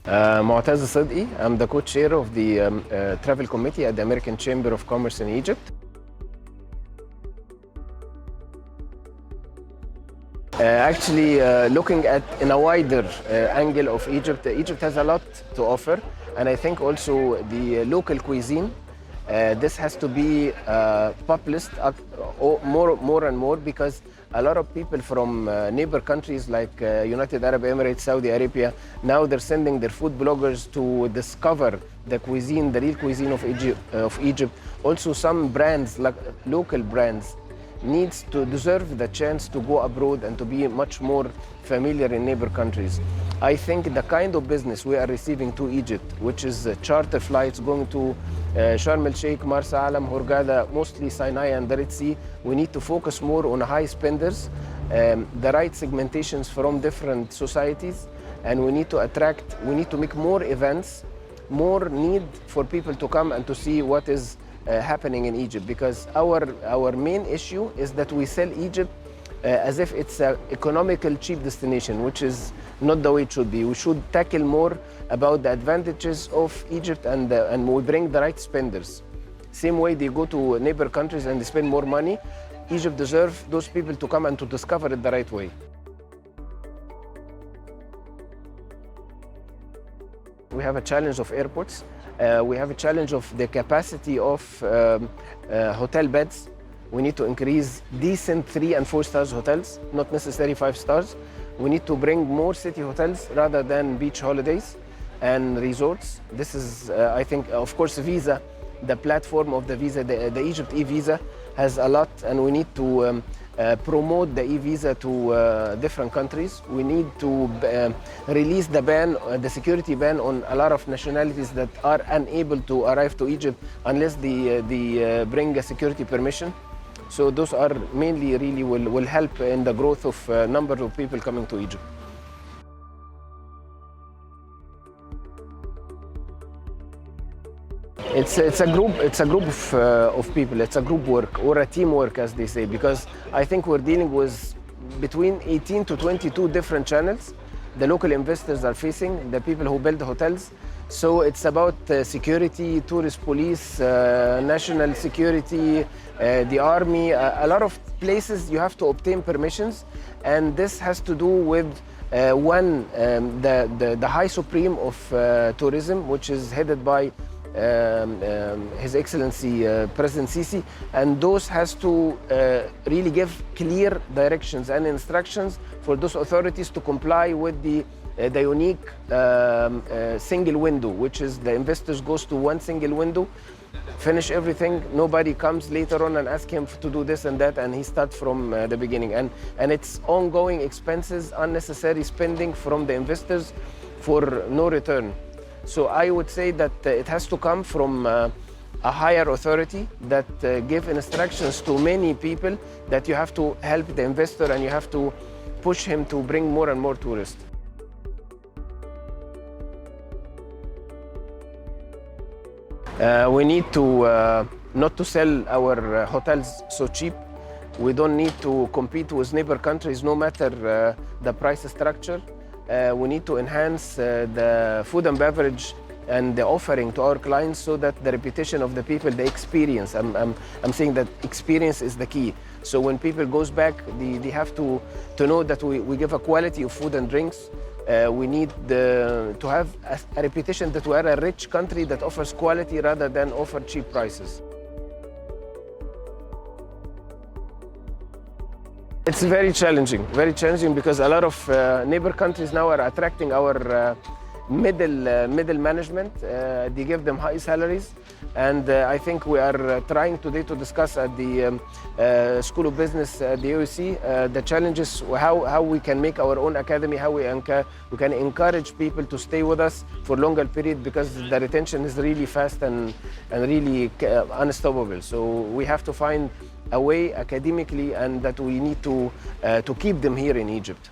Mu'taz Sedky. I'm the co-chair of the travel committee at the American Chamber of Commerce in Egypt. Looking at in a wider angle of Egypt, Egypt has a lot to offer, and I think also the local cuisine, this has to be populist more and more, because a lot of people from neighbor countries like United Arab Emirates, Saudi Arabia, now they're sending their food bloggers to discover the cuisine, the real cuisine of Egypt. Also, some brands, like local brands, needs to deserve the chance to go abroad and to be much more familiar in neighbor countries. I think the kind of business we are receiving to Egypt, which is charter flights going to Sharm el-Sheikh, Marsa Alam, Hurghada, mostly Sinai and the Red Sea, we need to focus more on high spenders, the right segmentations from different societies, and we need to make more events, more need for people to come and to see what is happening in Egypt, because our main issue is that we sell Egypt as if it's an economical cheap destination, which is not the way it should be. We should tackle more about the advantages of Egypt, and we bring the right spenders. Same way they go to neighbor countries and they spend more money, Egypt deserves those people to come and to discover it the right way. We have a challenge of airports. We have a challenge of the capacity of hotel beds. We need to increase decent 3 and 4 stars hotels, not necessarily 5 stars. We need to bring more city hotels rather than beach holidays and resorts. This is, I think, of course, visa, the platform of the visa, the Egypt e-visa has a lot, and we need to promote the e-visa to different countries. We need to release the ban, the security ban on a lot of nationalities that are unable to arrive to Egypt unless they bring a security permission. So those are mainly really will help in the growth of number of people coming to Egypt. It's a group of people. It's a group work or a teamwork, as they say, because I think we're dealing with between 18 to 22 different channels. The local investors are facing, the people who build the hotels. So it's about security, tourist police, national security, the army. A lot of places you have to obtain permissions, and this has to do with the High Supreme of Tourism, which is headed by His Excellency President Sisi, and those has to really give clear directions and instructions for those authorities to comply with the unique single window, which is the investors goes to one single window, finish everything, nobody comes later on and ask him to do this and that, and he starts from the beginning, and it's ongoing expenses, unnecessary spending from the investors for no return. So I would say that it has to come from a higher authority that give instructions to many people that you have to help the investor and you have to push him to bring more and more tourists. We need to not to sell our hotels so cheap. We don't need to compete with neighbor countries no matter the price structure. We need to enhance the food and beverage and the offering to our clients so that the reputation of the people, the experience, I'm saying that experience is the key. So when people goes back, they have to know that we give a quality of food and drinks. We need to have a reputation that we are a rich country that offers quality rather than offer cheap prices. It's very challenging because a lot of neighbor countries now are attracting our middle management. They give them high salaries, and I think we are trying today to discuss at the School of Business at the AOC the challenges, how we can make our own academy, how we can encourage people to stay with us for longer period, because the retention is really fast and really unstoppable. So we have to find a way academically, and that we need to keep them here in Egypt.